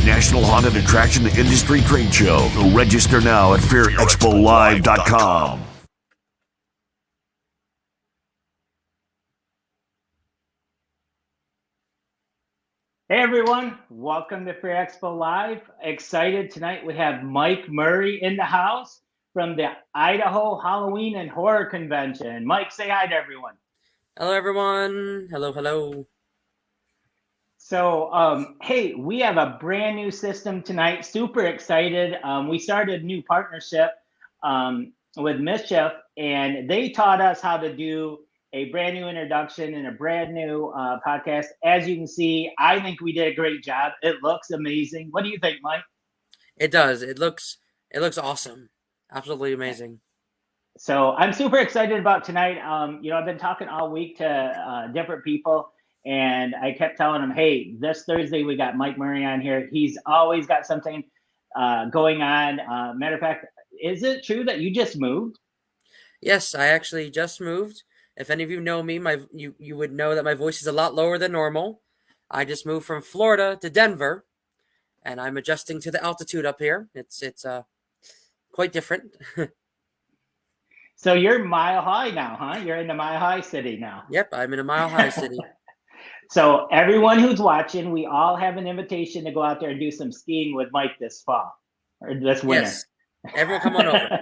National Haunted Attraction Industry Trade Show. Register now at fearexpolive.com. Hey everyone, welcome to Fear Expo Live. Excited tonight we have Mike Murray in the house from the Idaho Halloween and Horror Convention. Mike, say hi to everyone. Hello everyone. Hello. So, hey, we have a brand new system tonight. Super excited. We started a new partnership with Mischief, and they taught us how to do a brand new introduction and a brand new podcast. As you can see, I think we did a great job. It looks amazing. What do you think, Mike? It does. It looks awesome. Absolutely amazing. So I'm super excited about tonight. I've been talking all week to different people. And I kept telling him, hey, this Thursday we got Mike Murray on here. He's always got something going on. Matter of fact, is it true that you just moved? Yes, I actually just moved. If any of you know me, you would know that my voice is a lot lower than normal. I just moved from Florida to Denver, and I'm adjusting to the altitude up here. It's quite different. So you're mile high now, huh? You're in the mile high city now. Yep, I'm in a mile high city. So everyone who's watching, we all have an invitation to go out there and do some skiing with Mike this fall or this winter. Yes, everyone come on over.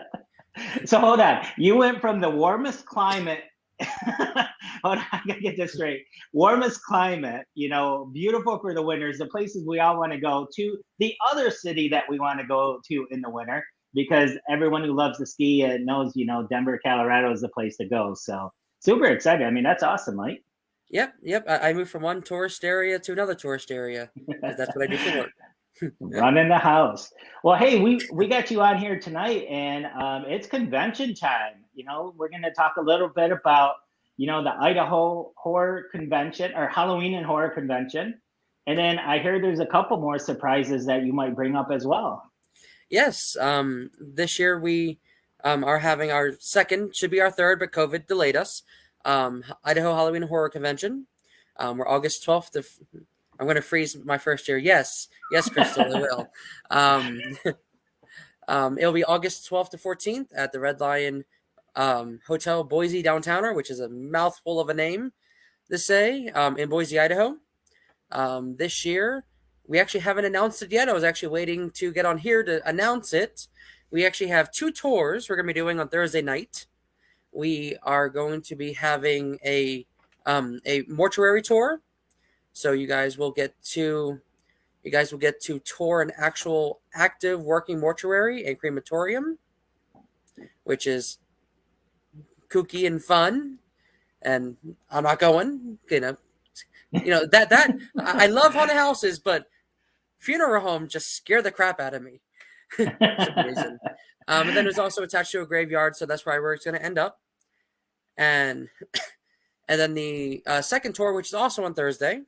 So hold on. You went from the warmest climate. Hold on, I gotta get this straight. Warmest climate, beautiful for the winters, the places we all want to go to, the other city that we want to go to in the winter, because everyone who loves to ski knows, Denver, Colorado is the place to go. So super excited. I mean, that's awesome, Mike. Yep. I moved from one tourist area to another tourist area. That's what I do for work. Running the house. Well, hey, we got you on here tonight, and it's convention time. We're going to talk a little bit about, the Idaho Horror Convention or Halloween and Horror Convention. And then I hear there's a couple more surprises that you might bring up as well. Yes. This year we are having our second, should be our third, but COVID delayed us. Idaho Halloween Horror Convention. We're August 12th. I'm going to freeze my first year. Yes, Crystal, I will. It'll be August 12th to 14th at the Red Lion Hotel Boise Downtowner, which is a mouthful of a name to say, in Boise, Idaho. This year, we actually haven't announced it yet. I was actually waiting to get on here to announce it. We actually have 2 tours we're going to be doing on Thursday night. We are going to be having a mortuary tour, so you guys will get to tour an actual active working mortuary and crematorium, which is kooky and fun. And I'm not going, that I love haunted houses, but funeral homes just scare the crap out of me. For some reason. And then there's also attached to a graveyard, so that's where it's going to end up. And then the second tour, which is also on Thursday,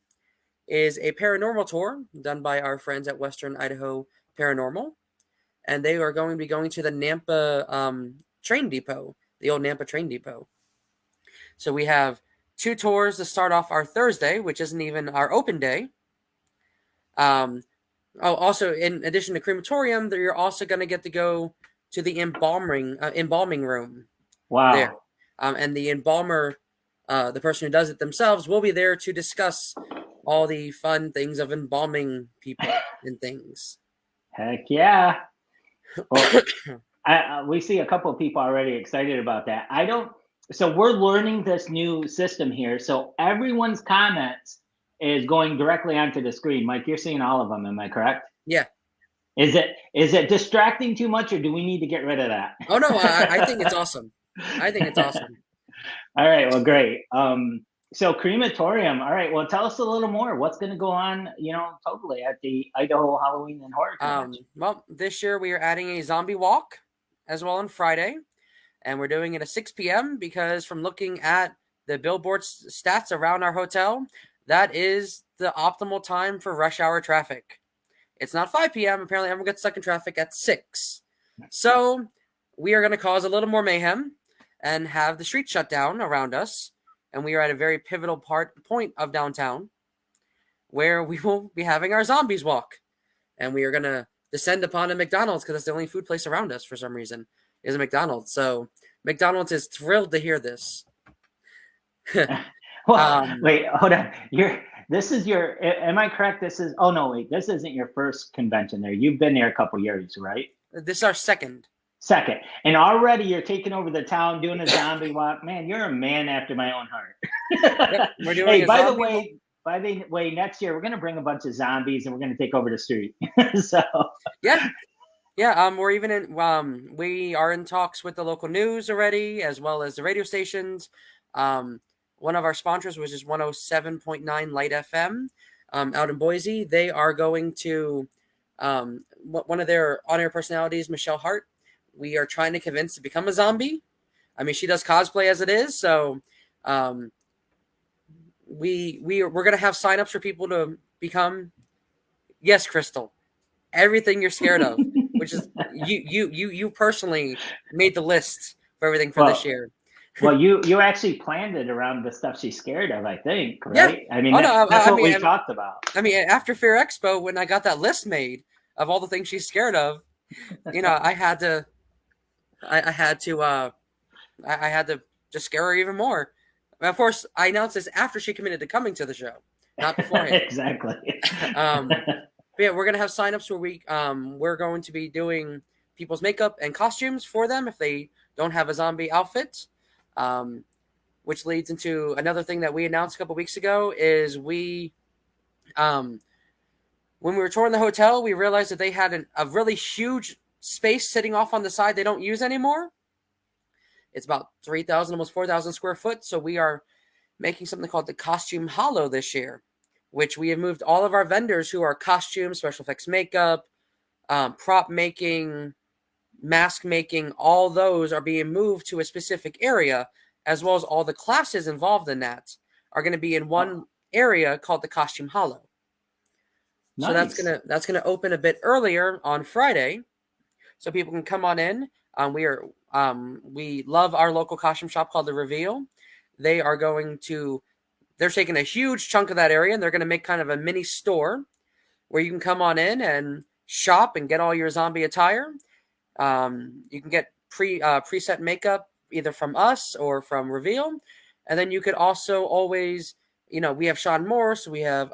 is a paranormal tour done by our friends at Western Idaho Paranormal. And they are going to be going to the Nampa train depot, the old Nampa train depot. So we have 2 tours to start off our Thursday, which isn't even our open day. Also, in addition to crematorium, you're also going to get to go to the embalming room Wow. there. And the embalmer, the person who does it themselves, will be there to discuss all the fun things of embalming people and things. Heck yeah. Well, we see a couple of people already excited about that. So we're learning this new system here. So everyone's comments is going directly onto the screen. Mike, you're seeing all of them. Am I correct? Yeah. Is it distracting too much, or do we need to get rid of that? Oh no, I think it's awesome. I think it's awesome. All right, well, great. So crematorium. All right, well, tell us a little more. What's going to go on, totally at the Idaho Halloween and Horror Convention? Well, this year we are adding a zombie walk as well on Friday, and we're doing it at 6 p.m. because from looking at the billboard stats around our hotel, that is the optimal time for rush hour traffic. It's not 5 p.m. Apparently, everyone gets stuck in traffic at 6. So we are going to cause a little more mayhem and have the street shut down around us. And we are at a very pivotal point of downtown where we will be having our zombies walk. And we are going to descend upon a McDonald's because it's the only food place around us for some reason is a McDonald's. So McDonald's is thrilled to hear this. Well, wait, hold on. Am I correct? This isn't your first convention there. You've been there a couple years, right? This is our second. And already you're taking over the town, doing a zombie walk. Man, you're a man after my own heart. Yep, we're doing by the way, next year we're going to bring a bunch of zombies and we're going to take over the street. So yeah. We're even we are in talks with the local news already, as well as the radio stations. One of our sponsors, which is 107.9 Light FM, out in Boise, they are going to one of their on-air personalities, Michelle Hart. We are trying to convince to become a zombie. I mean, she does cosplay as it is, so we're gonna have signups for people to become. Yes, Crystal, everything you're scared of, which is you personally made the list for everything for this year. Well, you actually planned it around the stuff she's scared of, I think, right? Yeah. I mean, that's what we talked about. I mean, after Fear Expo, when I got that list made of all the things she's scared of, I had to just scare her even more. And of course, I announced this after she committed to coming to the show, not beforehand. Exactly. But yeah, we're gonna have signups where we're going to be doing people's makeup and costumes for them if they don't have a zombie outfit. Which leads into another thing that we announced a couple weeks ago is when we were touring the hotel, we realized that they had a really huge space sitting off on the side they don't use anymore. It's about 3,000, almost 4,000 square foot. So we are making something called the Costume Hollow this year, which we have moved all of our vendors who are costume, special effects makeup, prop making, mask making, all those are being moved to a specific area, as well as all the classes involved in that are going to be in one area called the Costume Hollow. Nice. So that's gonna open a bit earlier on Friday, so people can come on in. We love our local costume shop called The Reveal. They're taking a huge chunk of that area and they're going to make kind of a mini store where you can come on in and shop and get all your zombie attire. You can get preset makeup either from us or from Reveal. And then you could also always, we have Sean Morse, we have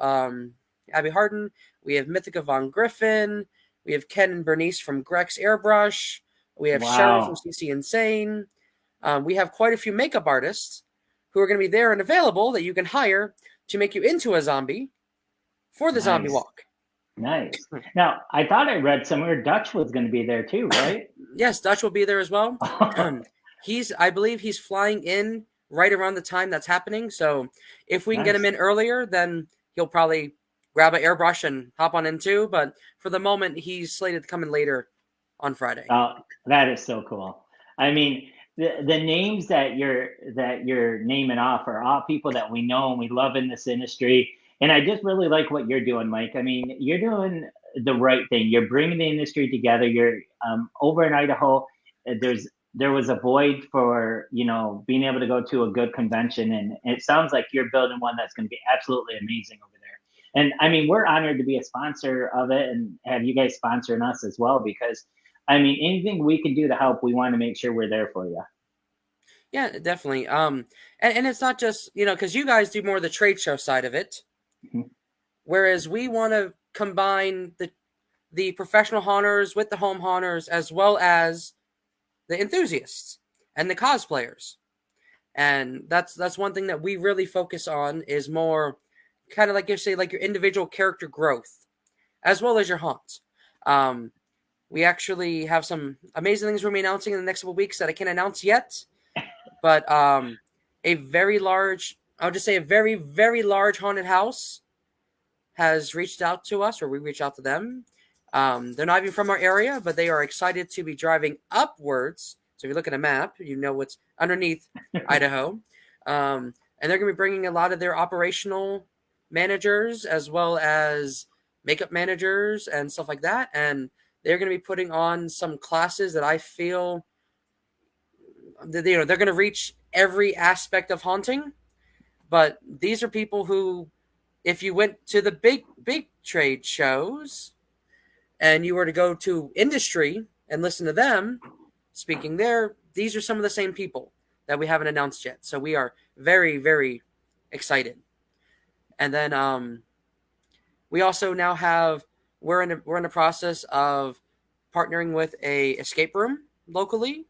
Abby Harden, we have Mythica Von Griffin, we have Ken and Bernice from Grex Airbrush, we have Sharon from CC Insane. We have quite a few makeup artists who are going to be there and available that you can hire to make you into a zombie for the zombie walk. Nice. Now, I thought I read somewhere Dutch was going to be there too, right? Yes, Dutch will be there as well. I believe he's flying in right around the time that's happening. So if we can get him in earlier, then he'll probably grab an airbrush and hop on in too. But for the moment, he's slated to come in later on Friday. Oh, that is so cool. I mean, the names that you're naming off are all people that we know and we love in this industry. And I just really like what you're doing, Mike. I mean, you're doing the right thing. You're bringing the industry together. You're over in Idaho. There was a void for, being able to go to a good convention. And it sounds like you're building one that's going to be absolutely amazing over there. And I mean, we're honored to be a sponsor of it and have you guys sponsoring us as well, because I mean, anything we can do to help, we want to make sure we're there for you. Yeah, definitely. And it's not just, because you guys do more of the trade show side of it, whereas we want to combine the professional haunters with the home haunters, as well as the enthusiasts and the cosplayers. And that's one thing that we really focus on, is more kind of like you say, like your individual character growth, as well as your haunts. We actually have some amazing things we'll be announcing in the next couple of weeks that I can't announce yet. But a very large, I'll just say a very, very large haunted house has reached out to us, or we reach out to them. They're not even from our area, but they are excited to be driving upwards. So if you look at a map, you know what's underneath Idaho. And they're going to be bringing a lot of their operational managers, as well as makeup managers and stuff like that. And they're going to be putting on some classes that I feel they're going to reach every aspect of haunting. But these are people who, if you went to the big trade shows and you were to go to industry and listen to them speaking there, these are some of the same people that we haven't announced yet. So we are very, very excited. And then we also now have, we're in the process of partnering with a escape room locally,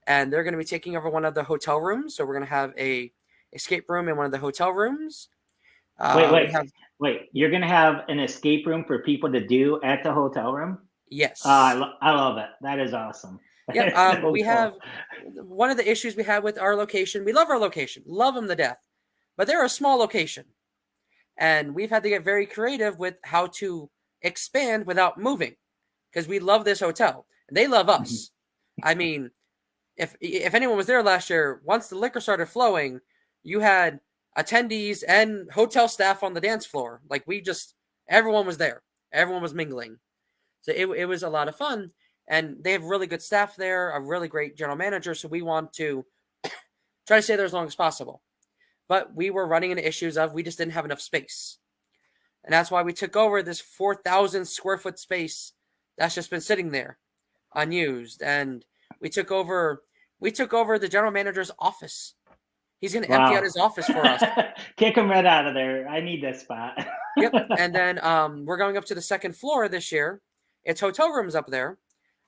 and they're going to be taking over one of the hotel rooms. So we're going to have a escape room in one of the hotel rooms. Wait, you're going to have an escape room for people to do at the hotel room? Yes. I love it. That is awesome. Yeah, so we have one of the issues we have with our location. We love our location, love them to death, but they're a small location, and we've had to get very creative with how to expand without moving, because we love this hotel and they love us. I mean, if anyone was there last year, once the liquor started flowing, you had attendees and hotel staff on the dance floor. Like, everyone was there, everyone was mingling, so it was a lot of fun. And they have really good staff there, a really great general manager. So we want to try to stay there as long as possible. But we were running into issues of we just didn't have enough space. And that's why we took over this 4,000 square foot space that's just been sitting there unused. And we took over the general manager's office. He's going to empty out his office for us. Kick him right out of there. I need this spot. Yep. And then we're going up to the second floor this year. It's hotel rooms up there.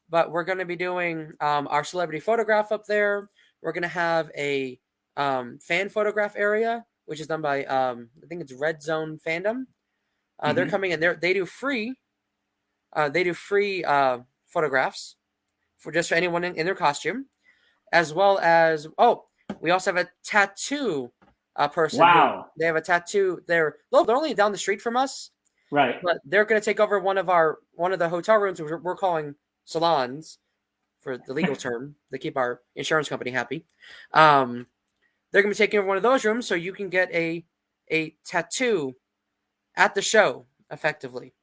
But we're going to be doing our celebrity photograph up there. We're going to have a fan photograph area, which is done by, I think it's Red Zone Fandom. They're coming in there. They do free photographs for anyone in their costume, as well as, we also have a tattoo person. Wow. They have a tattoo. They're only down the street from us. Right. But they're going to take over one of the hotel rooms, which we're calling salons for the legal term to keep our insurance company happy. They're going to be taking over one of those rooms, so you can get a tattoo at the show effectively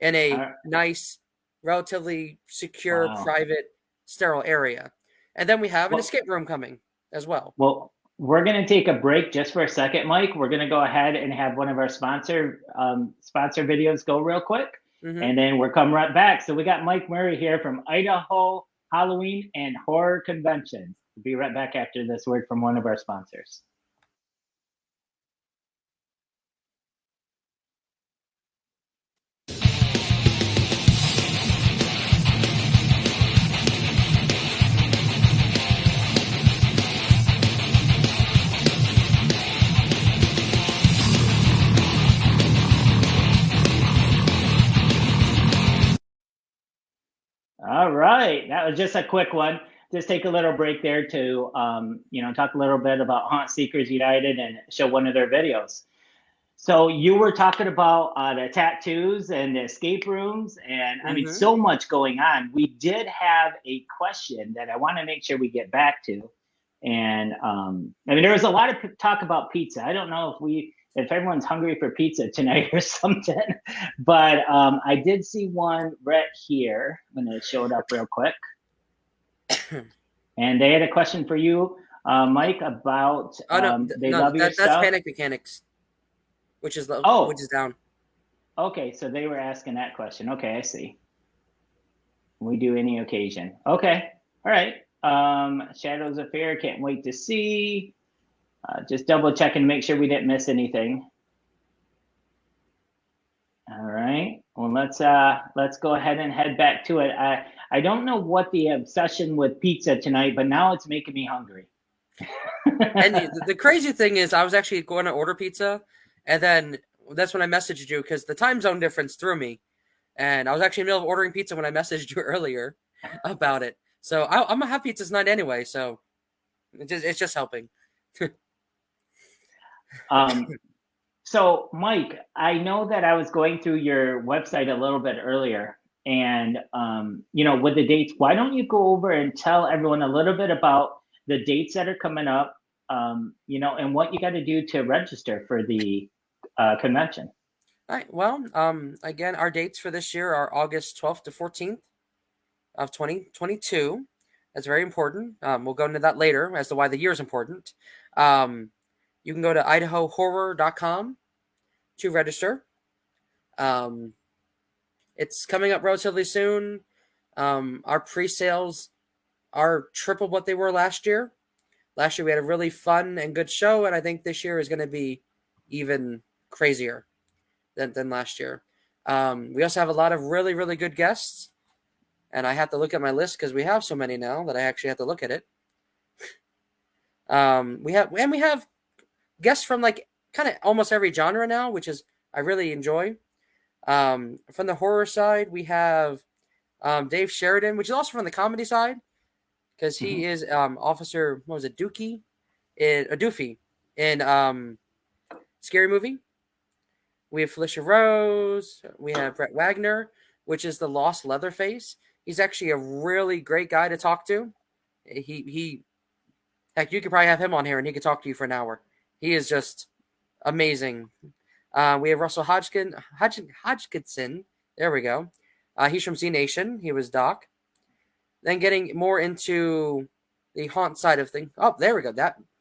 in a nice, relatively secure, private, sterile area. And then we have an escape room coming as well. Well, we're going to take a break just for a second, Mike. We're going to go ahead and have one of our sponsor videos go real quick. And then we're coming right back. So we got Mike Murray here from Idaho Halloween and Horror Convention. We'll be right back after this word from one of our sponsors. All right, that was just a quick one. Just take a little break there to, talk a little bit about Haunt Seekers United and show one of their videos. So you were talking about the tattoos and the escape rooms, and I mean, so much going on. We did have a question that I want to make sure we get back to, and there was a lot of talk about pizza. I don't know if everyone's hungry for pizza tonight or something, but I did see one right here when it showed up real quick. And they had a question for you, Mike, about they love your stuff. That's Panic Mechanics, which is down. Okay, so they were asking that question. Okay, I see. We do any occasion. Okay. All right. Shadows of Fear. Can't wait to see. Just double check and make sure we didn't miss anything. All right. Well, let's go ahead and head back to it. I don't know what the obsession with pizza tonight, but now it's making me hungry. And the crazy thing is, I was actually going to order pizza, and then that's when I messaged you because the time zone difference threw me. And I was actually in the middle of ordering pizza when I messaged you earlier about it. So I'm gonna have pizza tonight anyway. So it's just helping. So Mike, I know that I was going through your website a little bit earlier, and with the dates, why don't you go over and tell everyone a little bit about the dates that are coming up, and what you got to do to register for the convention. All right. Well, again, our dates for this year are August 12th to 14th of 2022. That's very important. We'll go into that later as to why the year is important. You can go to idahohorror.com to register. It's coming up relatively soon. Our pre-sales are triple what they were last year. Last year we had a really fun and good show, and I think this year is going to be even crazier than last year. We also have a lot of really, really good guests, and I have to look at my list because we have so many now that I actually have to look at it. We have guests from like kind of almost every genre now, which is I really enjoy. From the horror side, we have Dave Sheridan, which is also from the comedy side, because he is Officer, what was it, Doofy in Scary Movie. We have Felicia Rose. We have Brett Wagner, which is the Lost Leatherface. He's actually a really great guy to talk to. Heck, you could probably have him on here and he could talk to you for an hour. He is just amazing. We have Russell Hodgkinson. There we go. He's from Z Nation. He was Doc. Then getting more into the haunt side of things. Oh, there we go.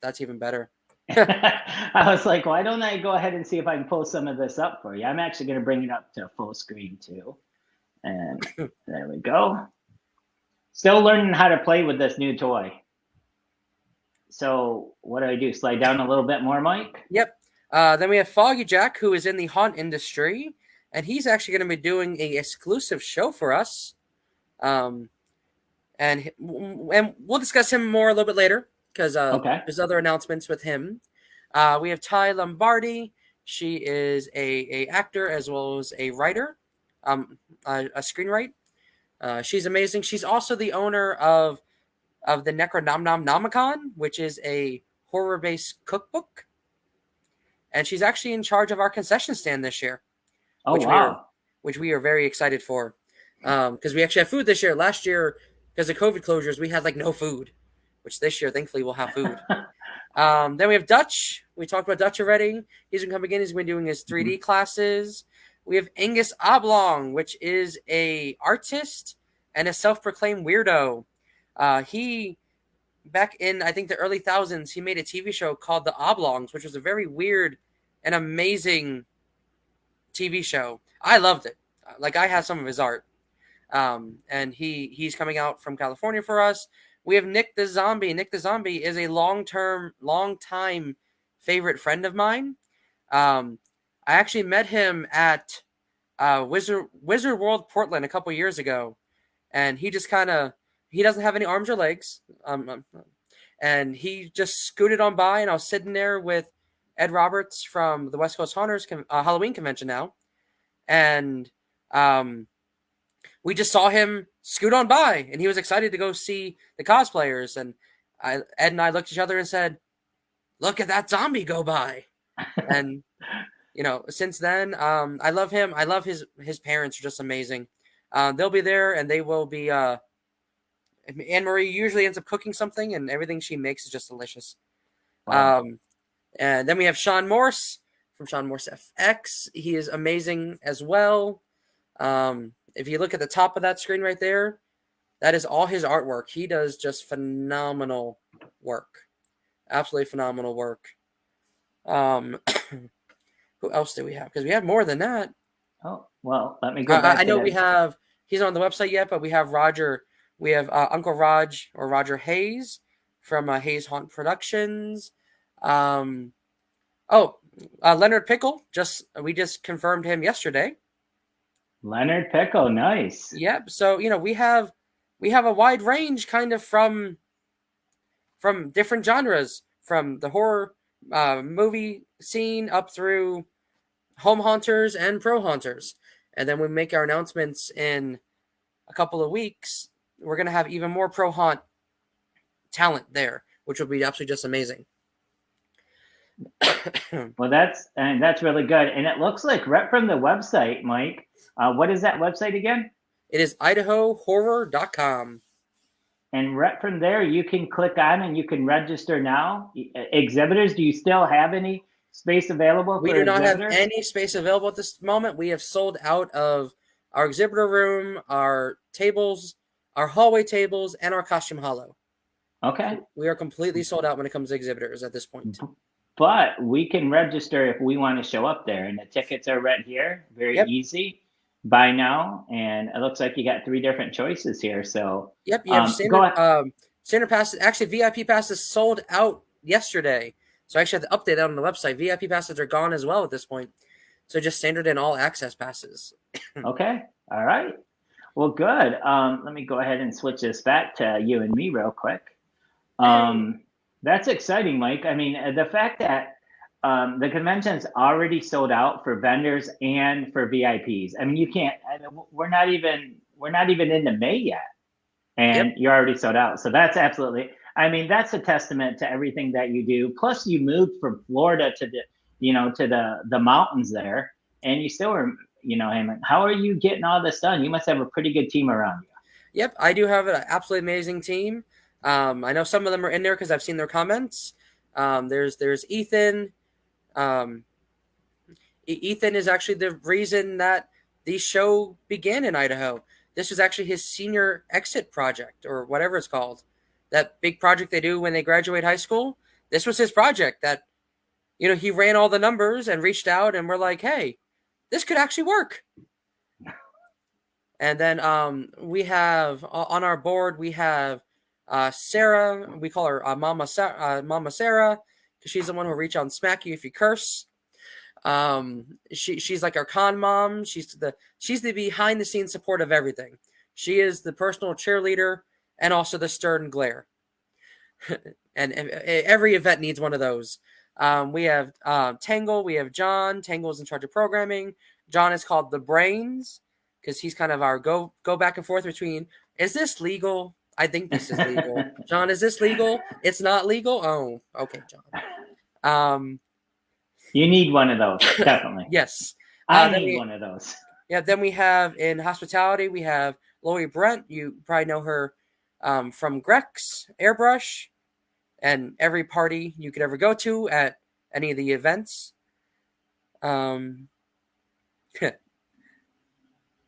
That's even better. I was like, why don't I go ahead and see if I can pull some of this up for you? I'm actually going to bring it up to full screen too. And there we go. Still learning how to play with this new toy. So what do? Slide down a little bit more, Mike? Yep. Then we have Foggy Jack, who is in the haunt industry, and he's actually going to be doing an exclusive show for us. And we'll discuss him more a little bit later because there's other announcements with him. We have Ty Lombardi. She is a actor as well as a writer, a screenwriter. She's amazing. She's also the owner of the Necronomicon, which is a horror-based cookbook. And she's actually in charge of our concession stand this year. Which we are very excited for. Because we actually have food this year. Last year, because of COVID closures, we had like no food. Which this year, thankfully, we'll have food. Then we have Dutch. We talked about Dutch already. He's been coming in. He's been doing his 3D classes. We have Angus Oblong, which is a artist and a self-proclaimed weirdo. He, back in, I think, the early thousands, he made a TV show called The Oblongs, which was a very weird and amazing TV show. I loved it. Like, I have some of his art. And he's coming out from California for us. We have Nick the Zombie. Nick the Zombie is a long-time favorite friend of mine. I actually met him at Wizard World Portland a couple years ago. And he just he doesn't have any arms or legs. And he just scooted on by, and I was sitting there with Ed Roberts from the West Coast Haunters Halloween convention now. And we just saw him scoot on by, and he was excited to go see the cosplayers. And Ed and I looked at each other and said, "Look at that zombie go by." And, since then, I love him. I love his parents are just amazing. They'll be there, and they will be, Anne-Marie usually ends up cooking something, and everything she makes is just delicious. Wow. And then we have Sean Morse from Sean Morse FX. He is amazing as well. If you look at the top of that screen right there, that is all his artwork. He does just phenomenal work. Absolutely phenomenal work. Who else do we have? Because we have more than that. Oh, well, let me go back. I know we have he's not on the website yet, but we have Roger. We have Uncle Raj or Roger Hayes from Hayes Haunt Productions. Leonard Pickle. We just confirmed him yesterday. Leonard Pickle, nice. Yep. So we have a wide range, kind of from different genres, from the horror movie scene up through home haunters and pro haunters. And then we make our announcements in a couple of weeks. We're going to have even more pro haunt talent there, which will be absolutely just amazing. Well, that's really good. And it looks like right from the website, Mike, what is that website again? It is IdahoHorror.com. And right from there, you can click on and you can register now. Exhibitors, do you still have any space available? We do not have any space available at this moment. We have sold out of our exhibitor room, our tables, our hallway tables, and our costume hollow. Okay. We are completely sold out when it comes to exhibitors at this point. But we can register if we want to show up there, and the tickets are right here. Very easy. Buy now, and it looks like you got 3 different choices here. So you have standard passes. Actually, VIP passes sold out yesterday, so I actually have to update that on the website. VIP passes are gone as well at this point, so just standard and all access passes. Okay, all right. Well, good. Let me go ahead and switch this back to you and me real quick. That's exciting, Mike. I mean, the fact that the convention's already sold out for vendors and for VIPs. I mean, you can't. We're not even into May yet, and you're already sold out. So that's absolutely. I mean, that's a testament to everything that you do. Plus, you moved from Florida to the mountains there, and you still are. How are you getting all this done? You must have a pretty good team around you. Yep, I do have an absolutely amazing team. I know some of them are in there because I've seen their comments. There's Ethan. Ethan is actually the reason that the show began in Idaho. This was actually his senior exit project, or whatever it's called. That big project they do when they graduate high school. This was his project that, he ran all the numbers and reached out and we're like, hey, this could actually work. And then we have on our board, we have Sarah. We call her Mama Sarah, because she's the one who will reach out and smack you if you curse. She's like our con mom. She's the behind the scenes support of everything. She is the personal cheerleader and also the stern glare. and every event needs one of those. We have Tangle. We have John. Tangle's in charge of programming. John is called the brains because he's kind of our go back and forth between, is this legal? I think this is legal. John, is this legal? It's not legal? Oh, okay, John. You need one of those, definitely. Yes. I need one of those. Yeah, then we have in hospitality, we have Lori Brent. You probably know her from Grex Airbrush and every party you could ever go to at any of the events.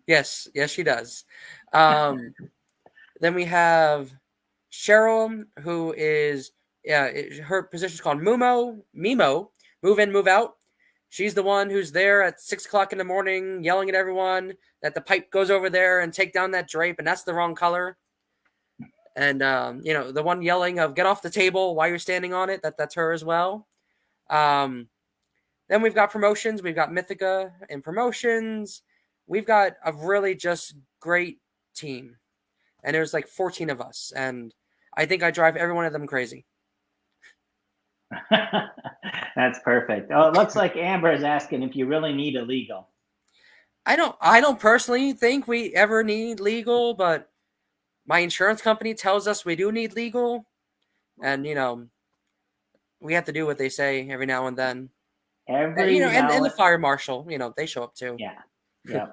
Yes, she does. Then we have Cheryl, who is her position is called Mimo, move in, move out. She's the one who's there at 6 o'clock in the morning, yelling at everyone that the pipe goes over there and take down that drape, and that's the wrong color. And the one yelling of "get off the table" while you're standing on it. That's her as well. Then we've got promotions. We've got Mythica in promotions. We've got a really just great team. And there's like 14 of us. And I think I drive every one of them crazy. That's perfect. Oh, it looks like Amber is asking if you really need a legal. I don't personally think we ever need legal, but my insurance company tells us we do need legal. And, we have to do what they say every now and then. And the fire marshal, they show up too. Yeah.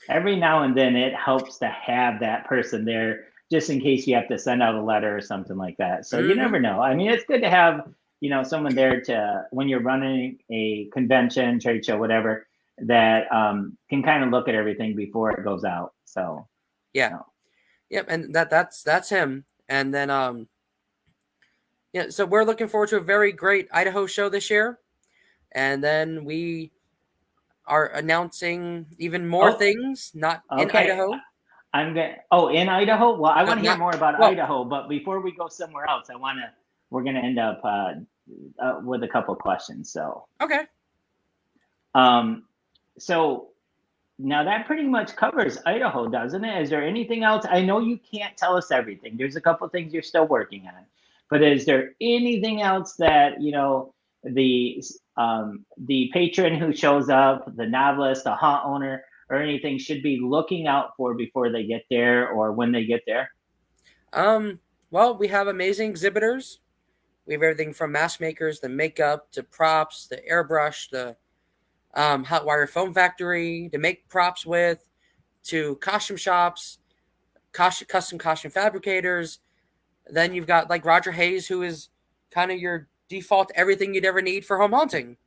Every now and then it helps to have that person there just in case you have to send out a letter or something like that. So you never know. I mean, it's good to have, someone there to, when you're running a convention, trade show, whatever, that can kind of look at everything before it goes out. So, yeah. Yep. And that's him. And then, so we're looking forward to a very great Idaho show this year. And then we are announcing even more things, not in Idaho. in Idaho. Well, I want to hear Not- more about well, Idaho, but before we go somewhere else, we're gonna end up with a couple questions. So, okay. um, so now that pretty much covers Idaho, doesn't it? Is there anything else? I know you can't tell us everything. There's a couple things you're still working on, but is there anything else that the patron who shows up, the novelist, the haunt owner, or anything should be looking out for before they get there or when they get there? Well, we have amazing exhibitors. We have everything from mask makers, the makeup, to props, the airbrush, the hot wire foam factory to make props with, to costume shops, custom costume fabricators. Then you've got like Roger Hayes, who is kind of your default everything you'd ever need for home haunting.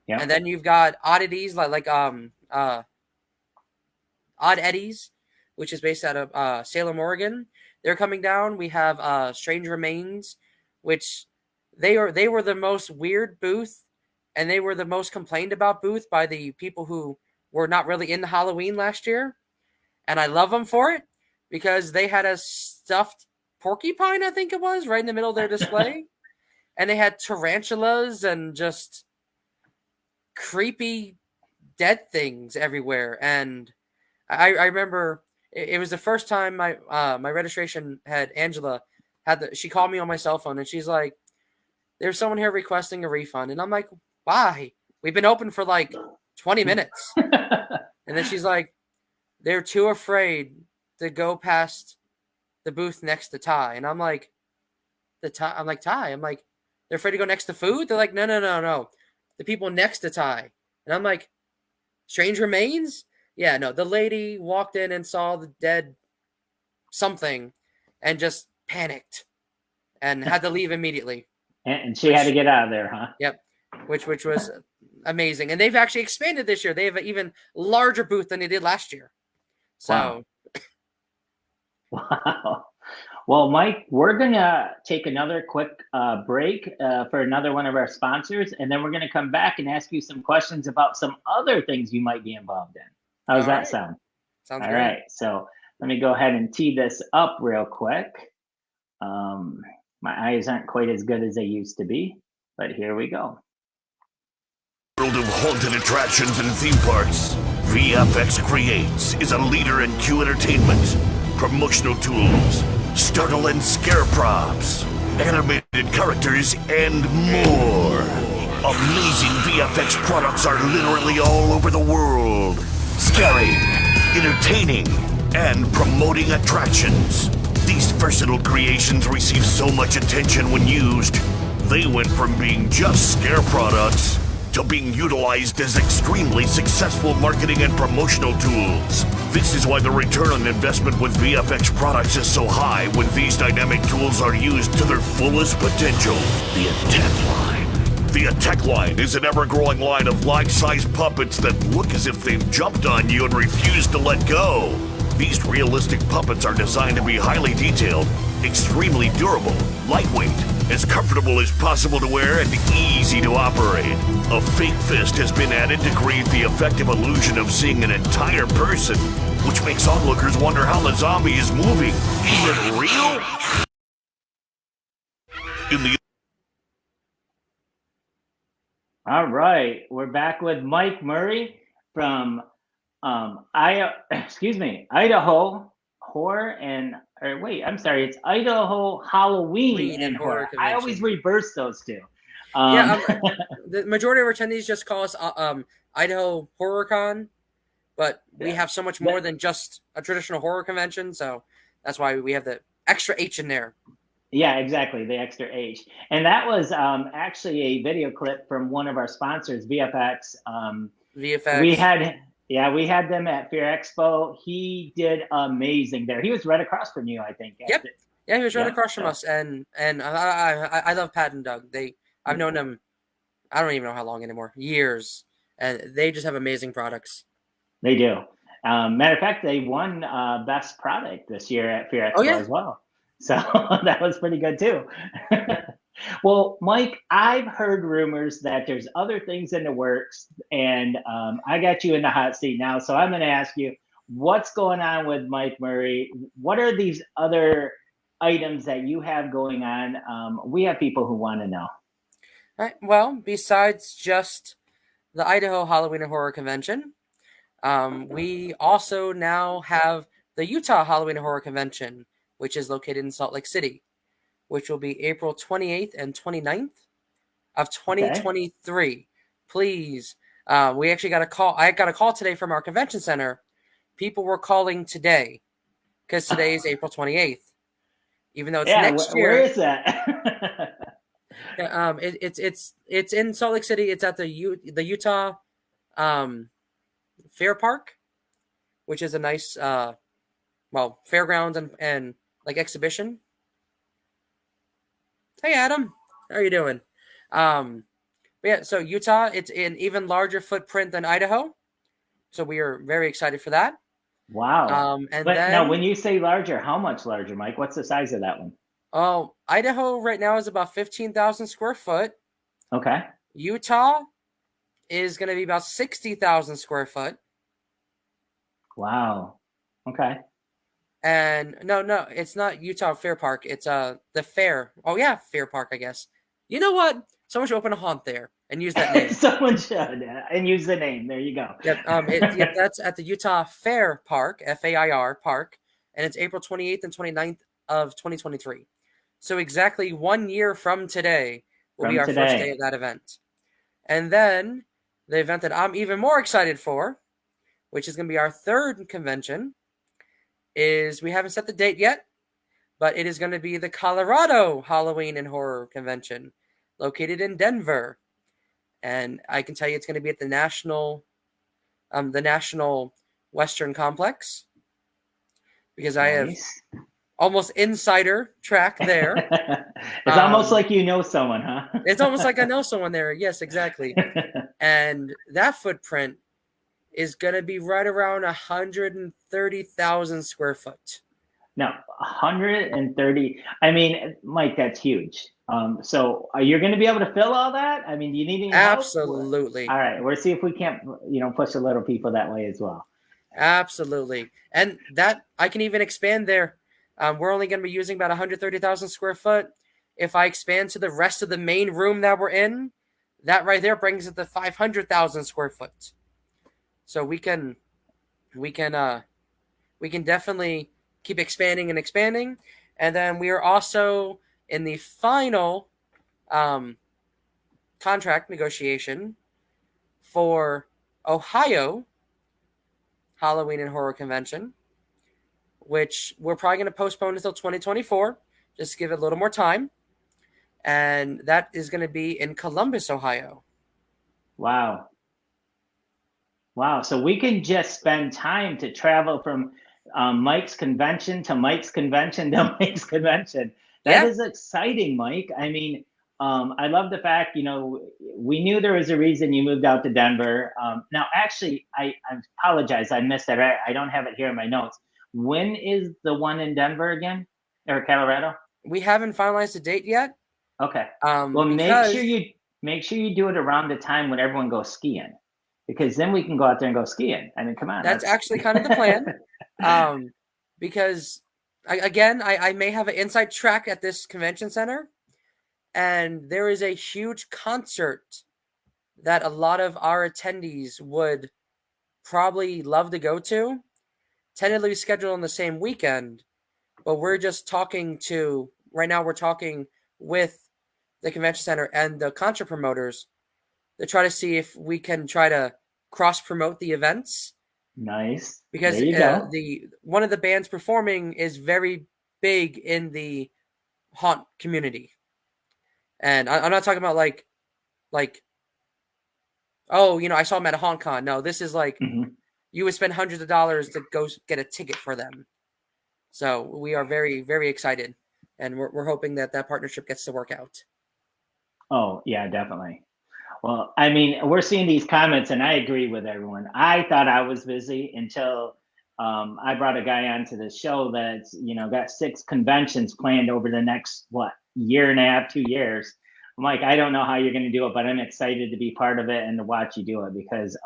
Yeah. And then you've got oddities like Odd Eddies, which is based out of Salem, Oregon. They're coming down. We have Strange Remains, which they were the most weird booth, and they were the most complained about booth by the people who were not really into Halloween last year. And I love them for it because they had a stuffed porcupine, I think it was, right in the middle of their display. And they had tarantulas and just creepy dead things everywhere. And I remember it was the first time my registration head, Angela, she called me on my cell phone and she's like, there's someone here requesting a refund. And I'm like, why? We've been open for like 20 minutes. And then she's like, they're too afraid to go past the booth next to Ty. And I'm like, Ty? I'm like, they're afraid to go next to food? They're like, no. The people next to Ty. And I'm like, Strange Remains? Yeah, no. The lady walked in and saw the dead something and just panicked and had to leave immediately. And she had to get out of there, huh? Yep. Which was amazing. And they've actually expanded this year. They have an even larger booth than they did last year. So Wow. Well, Mike, we're going to take another quick break for another one of our sponsors, and then we're going to come back and ask you some questions about some other things you might be involved in. How does that sound? Sounds All great. right. So let me go ahead and tee this up real quick. My eyes aren't quite as good as they used to be, but here we go. World of haunted attractions and theme parks, VFX Creates is a leader in Q entertainment, promotional tools, startle and scare props, animated characters, and more. Amazing VFX products are literally all over the world, scaring, entertaining, and promoting attractions. These versatile creations receive so much attention when used. They went from being just scare products to being utilized as extremely successful marketing and promotional tools. This is why the return on investment with VFX products is so high when these dynamic tools are used to their fullest potential. The Attack Line. The Attack Line is an ever-growing line of life-size puppets that look as if they've jumped on you and refuse to let go. These realistic puppets are designed to be highly detailed, extremely durable, lightweight, as comfortable as possible to wear, and easy to operate. A fake fist has been added to create the effective illusion of seeing an entire person, which makes onlookers wonder how the zombie is moving. Is it real? All right, we're back with Mike Murray from Idaho Horror and it's Idaho Halloween and Horror. I always reverse those two. The majority of our attendees just call us Idaho Horror Con, but we have so much more than just a traditional horror convention, so that's why we have the extra H in there. Yeah, exactly, the extra H. And that was actually a video clip from one of our sponsors, VFX. VFX. We had them at Fear Expo. He did amazing there. He was right across from you, I think. Yep. Yeah, he was right across from us, and I love Pat and Doug. I've known them, I don't even know how long anymore, years, and they just have amazing products. They do. Matter of fact, they won Best Product this year at Fear Expo as well. So that was pretty good too. Well, Mike, I've heard rumors that there's other things in the works, and I got you in the hot seat now. So I'm going to ask you, what's going on with Mike Murray? What are these other items that you have going on? We have people who want to know. All right. Well, besides just the Idaho Halloween and Horror Convention, we also now have the Utah Halloween and Horror Convention, which is located in Salt Lake City, which will be April 28th and 29th of 2023. Okay. Please, we actually got a call. I got a call today from our convention center. People were calling today because today is April 28th, even though it's next year. Where is that? It's in Salt Lake City. It's at the Utah Fair Park, which is a nice fairgrounds and like exhibition. Hey Adam, how are you doing? Yeah, so Utah, it's an even larger footprint than Idaho, so we are very excited for that. Wow. Now, when you say larger, how much larger, Mike? What's the size of that one? Oh, Idaho right now is about 15,000 square foot. Okay. Utah is going to be about 60,000 square foot. Wow. Okay. And no, it's not Utah Fair Park. It's the fair. Oh yeah, Fair Park, I guess. You know what? Someone should open a haunt there and use that name. Someone should and use the name. There you go. Yep. That's at the Utah Fair Park, FAIR Park, and it's April 28th and 29th of 2023. So exactly 1 year from today will be our first day of that event. And then the event that I'm even more excited for, which is going to be our third convention, is we haven't set the date yet, but it is going to be the Colorado Halloween and Horror Convention, located in Denver. And I can tell you it's going to be at the National Western Complex, because I have almost insider track there. It's almost like you know someone, huh? It's almost like I know someone there. Yes, exactly. And that footprint is going to be right around 130,000 square foot. Now, 130. I mean, Mike, that's huge. So you're going to be able to fill all that? I mean, do you need any help? Absolutely. All right. We'll see if we can't, push a little people that way as well. Absolutely. And that I can even expand there. We're only going to be using about 130,000 square foot. If I expand to the rest of the main room that we're in, that right there brings it to 500,000 square foot. So we can definitely keep expanding and expanding. And then we are also in the final contract negotiation for Ohio Halloween and Horror Convention, which we're probably going to postpone until 2024, just to give it a little more time. And that is going to be in Columbus, Ohio. Wow. So we can just spend time to travel from Mike's convention to Mike's convention to Mike's convention. That is exciting, Mike. I mean, I love the fact, we knew there was a reason you moved out to Denver. Now, actually, I apologize. I missed that. I don't have it here in my notes. When is the one in Denver again, or Colorado? We haven't finalized the date yet. Okay. Well, make sure you do it around the time when everyone goes skiing, because then we can go out there and go skiing. I mean, come on. That's actually kind of the plan. Because I may have an inside track at this convention center, and there is a huge concert that a lot of our attendees would probably love to go to, tentatively scheduled on the same weekend. But we're just talking with the convention center and the concert promoters to try to see if we can try to cross promote the events. Nice. Because one of the bands performing is very big in the haunt community. And I'm not talking about like, I saw them at a haunt con. No, this is like, you would spend hundreds of dollars to go get a ticket for them. So we are very, very excited, and we're hoping that partnership gets to work out. Oh, yeah, definitely. Well, I mean, we're seeing these comments, and I agree with everyone. I thought I was busy until I brought a guy onto the show that's, got 6 conventions planned over the next, year and a half, 2 years. I'm like, I don't know how you're going to do it, but I'm excited to be part of it and to watch you do it, because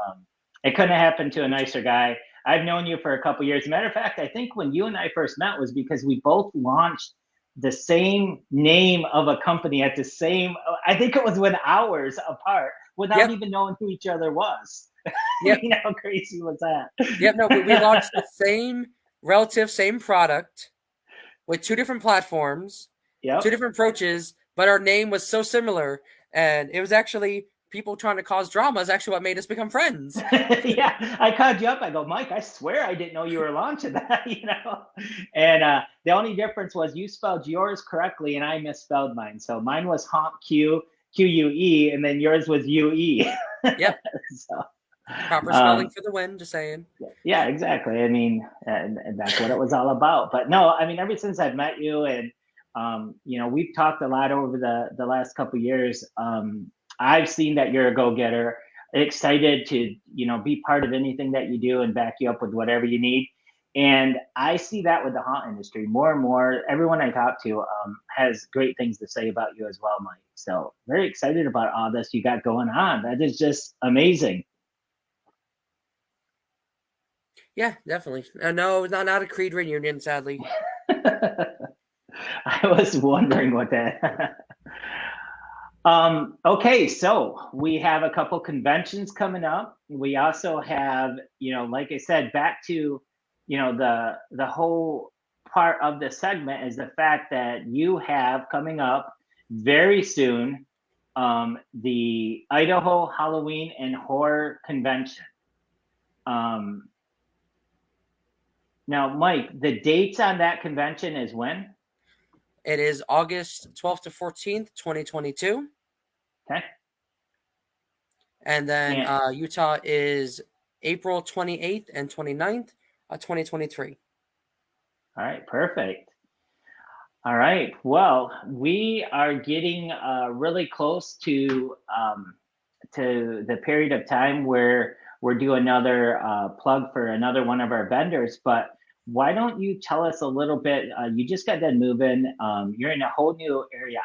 it couldn't have happened to a nicer guy. I've known you for a couple years. Matter of fact, I think when you and I first met was because we both launched the same name of a company at the same, I think it was with hours apart without Yep. even knowing who each other was. Yep. How crazy was that? Yep. No, we launched the same product with two different platforms, Yep. two different approaches, but our name was so similar. And it was actually people trying to cause drama is actually what made us become friends. Yeah, I called you up. I go, Mike, I swear I didn't know you were launching that, And the only difference was you spelled yours correctly and I misspelled mine. So mine was Honk Q, Q-U-E, and then yours was U-E. Yep. So, Proper spelling for the win, just saying. yeah, exactly. I mean, and that's what it was all about. But no, I mean, ever since I've met you and, we've talked a lot over the last couple of years. I've seen that you're a go-getter, excited to, be part of anything that you do and back you up with whatever you need. And I see that with the haunt industry more and more. Everyone I talk to has great things to say about you as well, Mike. So very excited about all this you got going on. That is just amazing. Yeah, definitely. No, not a Creed reunion, sadly. I was wondering what that. Okay, so we have a couple conventions coming up. We also have, like I said, back to, the whole part of the segment is the fact that you have coming up very soon the Idaho Halloween and Horror Convention. Now, Mike, the dates on that convention is when? It is August 12th to 14th, 2022. Okay. And then Utah is April 28th and 29th, 2023. All right, perfect. All right. Well, we are getting really close to the period of time where we're doing another plug for another one of our vendors. But why don't you tell us a little bit? You just got done moving. You're in a whole new area.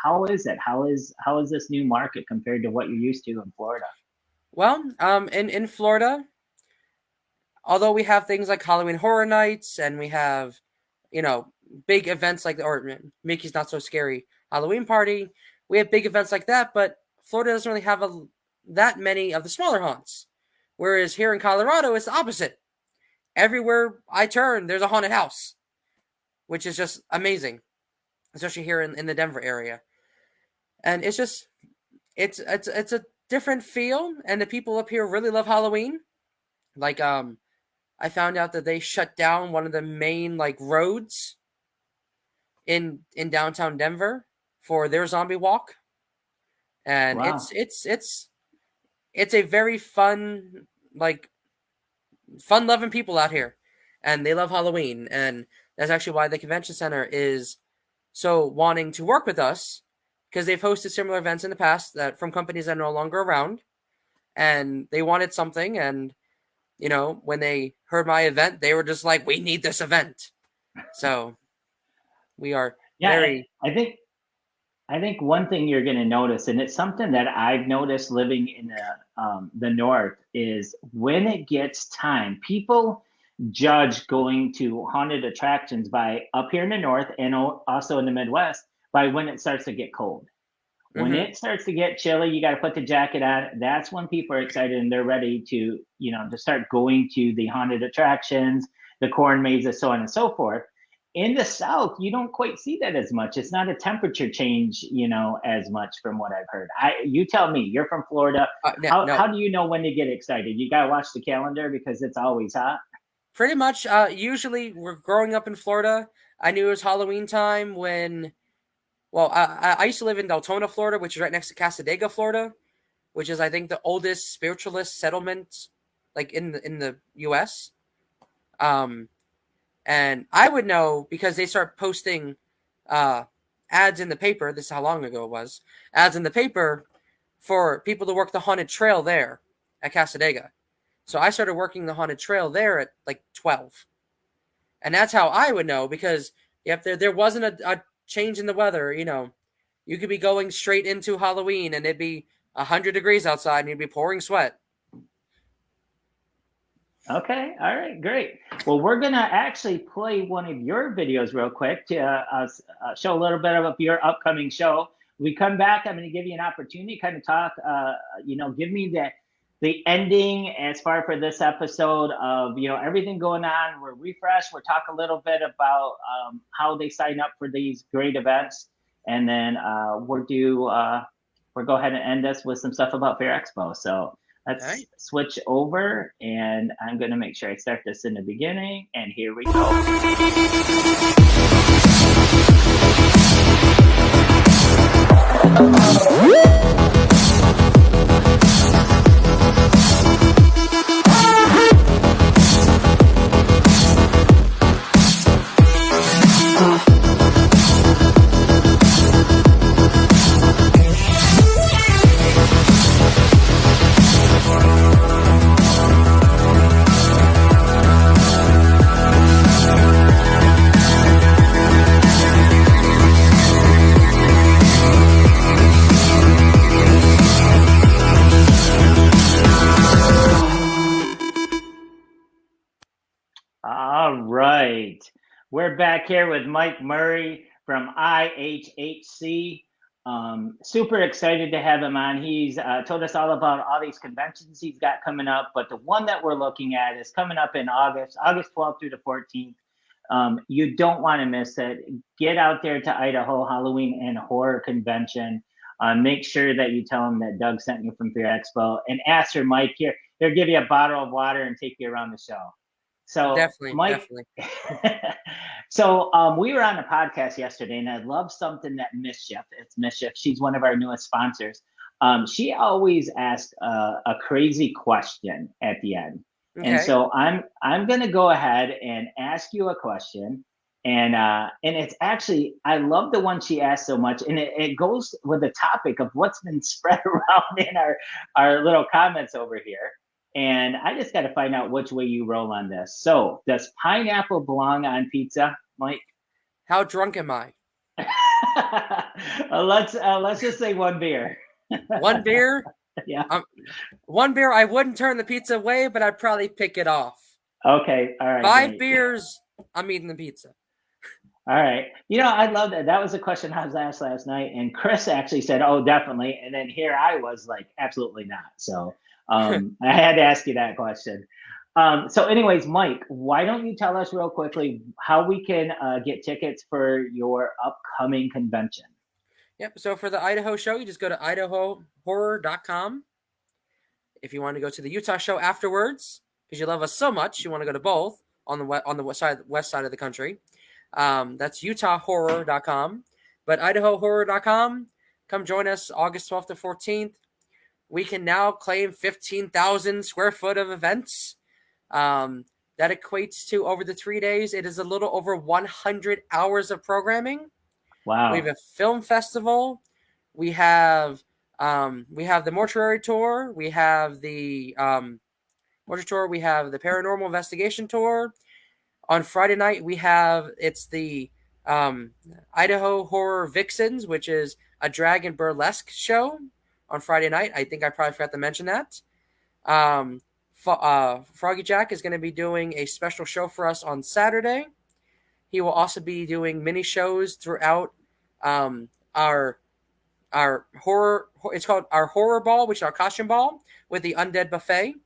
How is it? How is this new market compared to what you're used to in Florida? Well, in Florida, although we have things like Halloween Horror Nights and we have, big events like Mickey's Not So Scary Halloween Party, we have big events like that, but Florida doesn't really have that many of the smaller haunts. Whereas here in Colorado, it's the opposite. Everywhere I turn, there's a haunted house, which is just amazing, especially here in the Denver area. And it's just, it's a different feel, and the people up here really love Halloween. Like, I found out that they shut down one of the main roads in downtown Denver for their zombie walk, and Wow. it's a very fun loving people out here, and they love Halloween, and that's actually why the convention center is so wanting to work with us, because they've hosted similar events in the past that from companies that are no longer around, and they wanted something, and when they heard my event, they were just like, we need this event. So we are very. I think one thing you're going to notice, and it's something that I've noticed living in the north, is when it gets time, people judge going to haunted attractions by up here in the north and also in the Midwest by when it starts to get cold. When it starts to get chilly, you got to put the jacket on. That's when people are excited and they're ready to, to start going to the haunted attractions, the corn mazes, so on and so forth. In the South, you don't quite see that as much. It's not a temperature change, as much from what I've heard. You tell me, you're from Florida. How do you know when to get excited? You got to watch the calendar because it's always hot. Pretty much. Usually, we're growing up in Florida. I knew it was Halloween time when. Well, I used to live in Deltona, Florida, which is right next to Casadega, Florida, which is, I think, the oldest spiritualist settlement, in the U.S. And I would know because they start posting ads in the paper. This is how long ago it was. Ads in the paper for people to work the haunted trail there at Casadega. So I started working the haunted trail there at 12. And that's how I would know, because if there wasn't a change in the weather, you could be going straight into Halloween and it'd be 100 degrees outside and you'd be pouring sweat. Okay, all right, great. Well, we're gonna actually play one of your videos real quick to show a little bit of your upcoming show. We come back, I'm gonna give you an opportunity to kind of talk, give me the ending as far for this episode of, everything going on. We're refreshed. We'll talk a little bit about how they sign up for these great events, and then we'll go ahead and end this with some stuff about Fear Expo. So let's Right. switch over, and I'm going to make sure I start this in the beginning, and here we go. All right. We're back here with Mike Murray from IHHC. Super excited to have him on. He's told us all about all these conventions he's got coming up, but the one that we're looking at is coming up in August 12th through the 14th. You don't want to miss it. Get out there to Idaho Halloween and Horror Convention. Make sure that you tell them that Doug sent you from Fear Expo, and ask for Mike here. They'll give you a bottle of water and take you around the show. So Definitely, Mike, definitely. so we were on a podcast yesterday, and I love something that it's Mischief. She's one of our newest sponsors. She always asks a crazy question at the end. And Okay. so I'm going to go ahead and ask you a question. And it's actually, I love the one she asked so much. And it goes with the topic of what's been spread around in our little comments over here. And I just got to find out which way you roll on this. So, does pineapple belong on pizza, Mike? How drunk am I? Let's just say one beer. One beer? Yeah. One beer, I wouldn't turn the pizza away, but I'd probably pick it off. Okay. All right. 5 great. beers, I'm eating the pizza. All right. I love that. That was a question I was asked last night, and Chris actually said, "Oh, definitely." And then here I was like, "Absolutely not." So I had to ask you that question. So, anyways, Mike, why don't you tell us real quickly how we can get tickets for your upcoming convention? Yep. So for the Idaho show, you just go to idahohorror.com. If you want to go to the Utah show afterwards, because you love us so much, you want to go to both on the west side of the country. That's utahhorror.com. But idahohorror.com, come join us August 12th to 14th. We can now claim 15,000 square foot of events. That equates to, over the 3 days, it is a little over 100 hours of programming. Wow. We have a film festival. We have the mortuary tour. We have the mortuary tour. We have the paranormal investigation tour. On Friday night, it's the Idaho Horror Vixens, which is a drag and burlesque show on Friday night. I think I probably forgot to mention that. Froggy Jack is going to be doing a special show for us on Saturday. He will also be doing mini shows throughout our horror. It's called our horror ball, which is our costume ball with the undead buffet.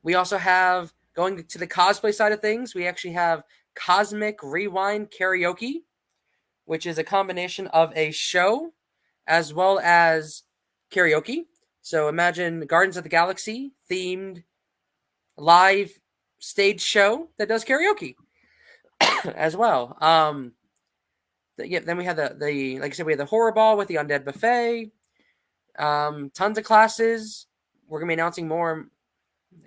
We also have, going to the cosplay side of things, we actually have Cosmic Rewind Karaoke, which is a combination of a show as well as karaoke. So imagine Guardians of the Galaxy themed live stage show that does karaoke as well. Then we have the like I said, we have the horror ball with the undead buffet. Tons of classes. We're gonna be announcing more.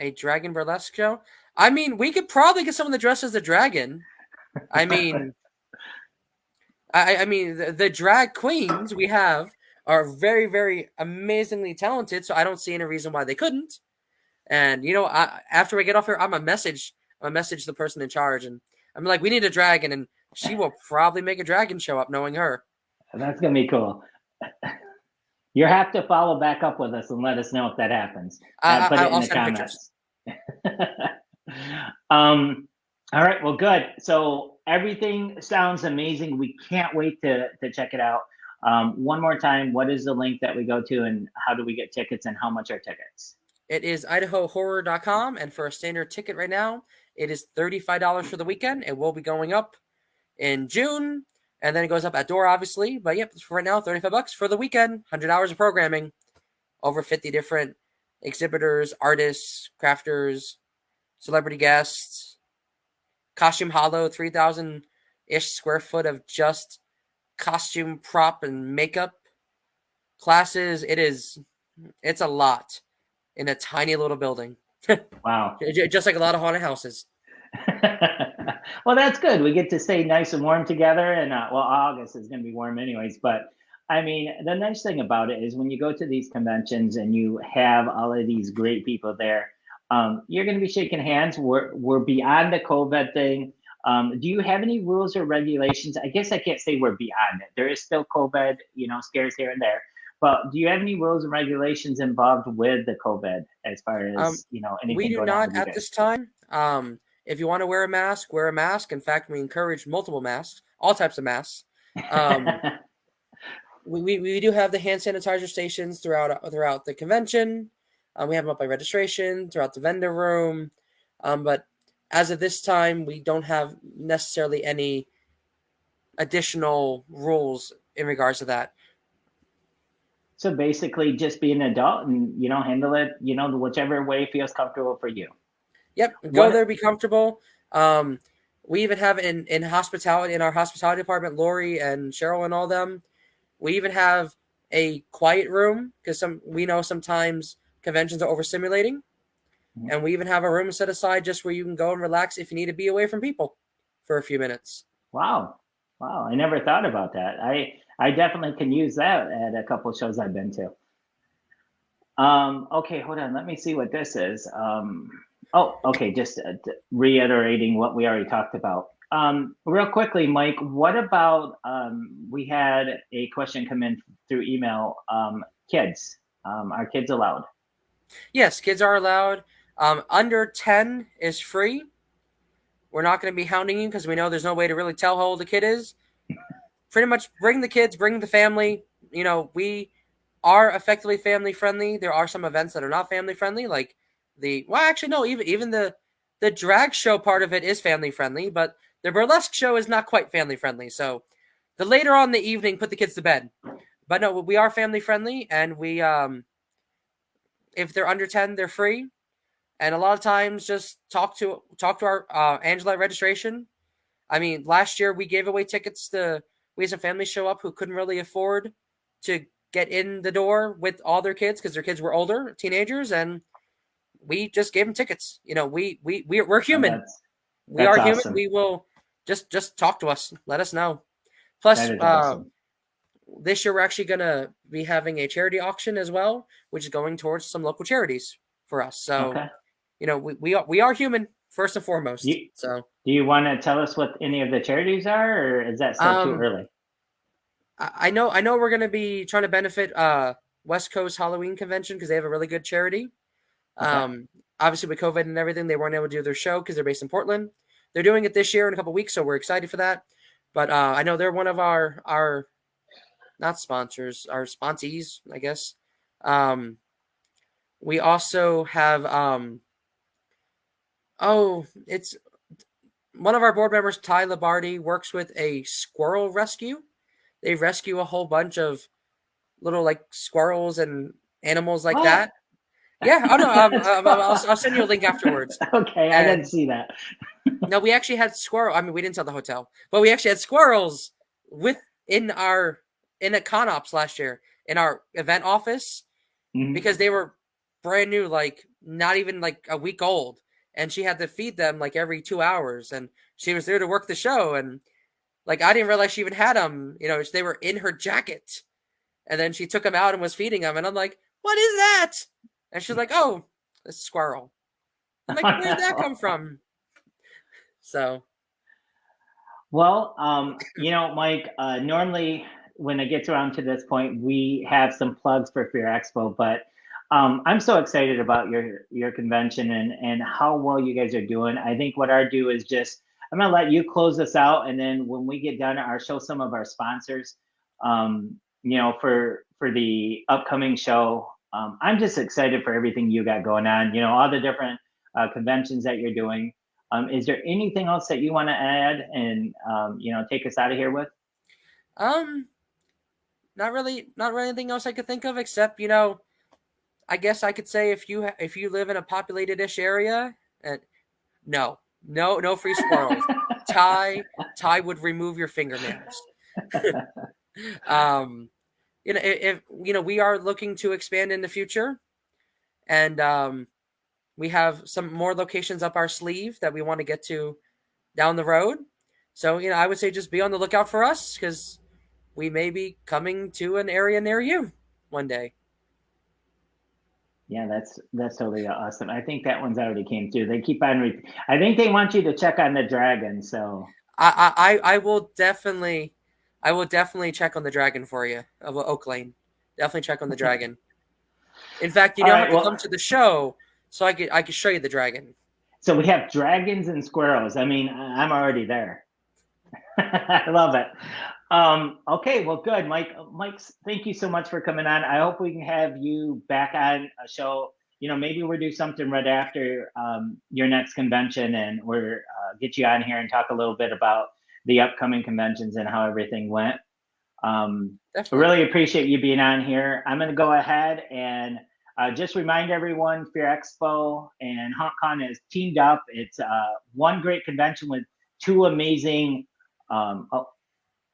A dragon burlesque show. I mean, we could probably get someone to dress as a dragon. I mean, the drag queens we have are very, very amazingly talented. So I don't see any reason why they couldn't. And after we get off here, I'm gonna message the person in charge, and I'm like, we need a dragon, and she will probably make a dragon show up, knowing her. That's gonna be cool. You have to follow back up with us and let us know if that happens. Put it in I'll the send pictures. comments. All right, well, good. So everything sounds amazing. We can't wait to check it out. One more time, what is the link that we go to, and how do we get tickets, and how much are tickets? It is idahohorror.com, and for a standard ticket right now, it is $35 for the weekend. It will be going up in June, and then it goes up at door, obviously. But yep, for right now, $35 for the weekend, 100 hours of programming, over 50 different exhibitors, artists, crafters, celebrity guests, Costume Hollow, 3,000-ish square foot of just costume, prop, and makeup classes. It's a lot in a tiny little building. Wow. Just like a lot of haunted houses. Well, that's good. We get to stay nice and warm together, and well, August is going to be warm anyways. But I mean, the nice thing about it is when you go to these conventions and you have all of these great people there, you're going to be shaking hands. We're beyond the COVID thing. Do you have any rules or regulations? I guess I can't say we're beyond it. There is still COVID, scares here and there. But do you have any rules and regulations involved with the COVID as far as, anything We do going on not with you at guys? this time. If you want to wear a mask, wear a mask. In fact, we encourage multiple masks, all types of masks. We do have the hand sanitizer stations throughout the convention. We have them up by registration, throughout the vendor room. But as of this time, we don't have necessarily any additional rules in regards to that. So basically just be an adult and, handle it, whichever way feels comfortable for you. Yep. Go there, be comfortable. We even have in hospitality, in our hospitality department, Lori and Cheryl and all them, we even have a quiet room because we know sometimes conventions are overstimulating. Mm-hmm. And we even have a room set aside just where you can go and relax if you need to be away from people for a few minutes. Wow. I never thought about that. I definitely can use that at a couple of shows I've been to. Okay, hold on. Let me see what this is. Okay. Just reiterating what we already talked about. Real quickly, Mike, what about, we had a question come in through email. Kids, are kids allowed? Yes, kids are allowed. Under 10 is free. We're not going to be hounding you because we know there's no way to really tell how old the kid is. Pretty much bring the kids, bring the family. We are effectively family friendly. There are some events that are not family friendly, like even the drag show part of it is family friendly, but the burlesque show is not quite family friendly. So the later on in the evening, put the kids to bed. But no, we are family friendly, and we if they're under 10, they're free. And a lot of times, just talk to our Angela at registration. I mean, last year we gave away tickets we had some families show up who couldn't really afford to get in the door with all their kids because their kids were older, teenagers, and we just gave them tickets. We're human. We are awesome. human. We will just talk to us. Let us know. Plus, awesome. This year we're actually going to be having a charity auction as well, which is going towards some local charities for us. So, okay. We are human first and foremost. Do you want to tell us what any of the charities are, or is that still too early? I know we're going to be trying to benefit West Coast Halloween Convention because they have a really good charity. Okay. Obviously with COVID and everything, they weren't able to do their show because they're based in Portland. They're doing it this year in a couple of weeks, so we're excited for that. But I know they're one of our not sponsors, our sponsees, I guess. We also have it's one of our board members, Ty Labardi, works with a squirrel rescue. They rescue a whole bunch of little squirrels and animals like that. Yeah, I'll send you a link afterwards. Okay, I didn't see that. No, we actually had squirrel. I mean, we didn't tell the hotel, but we actually had squirrels in a con ops last year in our event office because they were brand new, not even a week old. And she had to feed them every 2 hours. And she was there to work the show. And I didn't realize she even had them, they were in her jacket. And then she took them out and was feeding them. And I'm like, what is that? And she's like, oh, a squirrel. I'm like, where did that come from? So. Well, Mike, normally when it gets around to this point, we have some plugs for Fear Expo, but I'm so excited about your convention and how well you guys are doing. I think what I'll do is just, I'm gonna let you close this out, and then when we get done, I'll show some of our sponsors, for the upcoming show. I'm just excited for everything you got going on, all the different conventions that you're doing. Is there anything else that you want to add and take us out of here with? Not really anything else I could think of, except I guess I could say if you live in a populated-ish area, and no free squirrels. Ty would remove your fingernails. If we are looking to expand in the future, and we have some more locations up our sleeve that we want to get to down the road. So I would say just be on the lookout for us, because we may be coming to an area near you one day. Yeah, that's totally awesome. I think that one's already came through. They keep on. I think they want you to check on the dragon. So I will definitely check on the dragon for you of Oak Lane. Definitely check on the dragon. In fact, you have to come to the show so I could show you the dragon. So we have dragons and squirrels. I mean, I'm already there. I love it. Okay, well, good, Mike. Mike, thank you so much for coming on. I hope we can have you back on a show. Maybe we'll do something right after your next convention, and we'll get you on here and talk a little bit about the upcoming conventions and how everything went. I really appreciate you being on here. I'm going to go ahead and just remind everyone, Fear Expo and HauntCon is teamed up. It's one great convention with two amazing.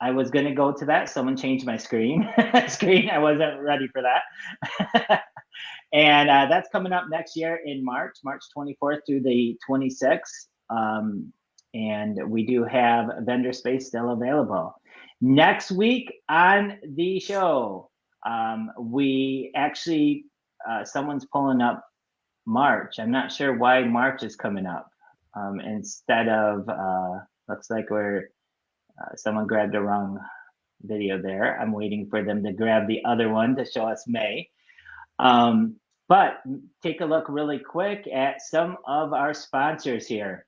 I was going to go to that. Someone changed my screen. I wasn't ready for that. And that's coming up next year in March 24th through the 26th. And we do have vendor space still available. Next week on the show, we actually, someone's pulling up March. I'm not sure why March is coming up. Instead of, looks like someone grabbed the wrong video there. I'm waiting for them to grab the other one to show us May. But take a look really quick at some of our sponsors here.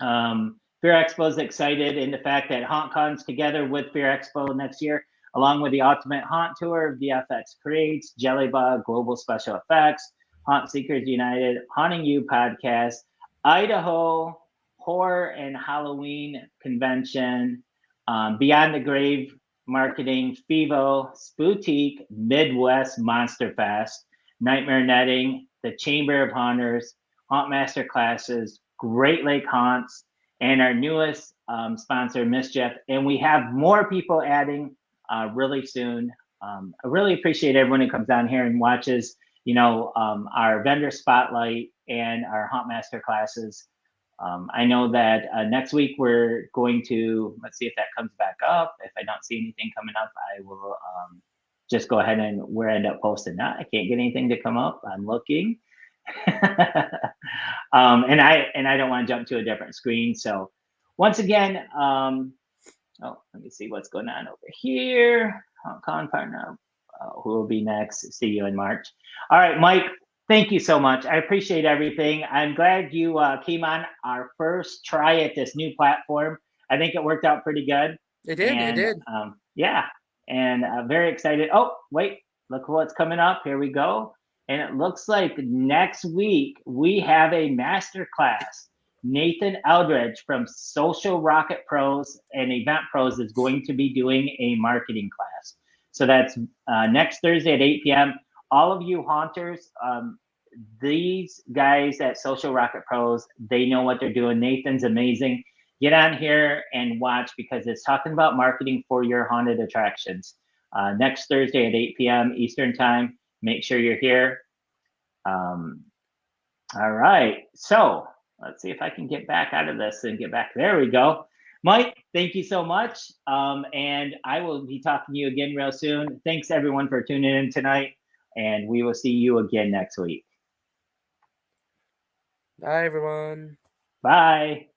Fear Expo is excited in the fact that HauntCon's together with Fear Expo next year, along with the Ultimate Haunt Tour, VFX Creates, Jellybug, Global Special Effects, Haunt Seekers United, Haunting You Podcast, Idaho Horror and Halloween Convention, Beyond the Grave Marketing, FIVO, Spootique, Midwest Monster Fest, Nightmare Netting, the Chamber of Haunters, Haunt Master Classes, Great Lake Haunts, and our newest sponsor, Mischief. And we have more people adding really soon. I really appreciate everyone who comes down here and watches, our vendor spotlight and our Haunt Master Classes. I know that next week we're going to, let's see if that comes back up. If I don't see anything coming up, I will just go ahead and we'll end up posting that. I can't get anything to come up. I'm looking. And I don't want to jump to a different screen. So once again, let me see what's going on over here. HauntCon partner, who will be next? See you in March. All right, Mike. Thank you so much. I appreciate everything. I'm glad you came on our first try at this new platform. I think it worked out pretty good. It did. Yeah, and very excited. Oh, wait, look what's coming up. Here we go. And it looks like next week we have a master class. Nathan Eldridge from Social Rocket Pros and Event Pros is going to be doing a marketing class. So that's next Thursday at 8 p.m. All of you haunters, these guys at Social Rocket Pros, they know what they're doing. Nathan's amazing. Get on here and watch, because it's talking about marketing for your haunted attractions. Next Thursday at 8 p.m. Eastern Time. Make sure you're here. All right. So let's see if I can get back out of this and get back. There we go. Mike, thank you so much. And I will be talking to you again real soon. Thanks, everyone, for tuning in tonight. And we will see you again next week. Bye, everyone. Bye.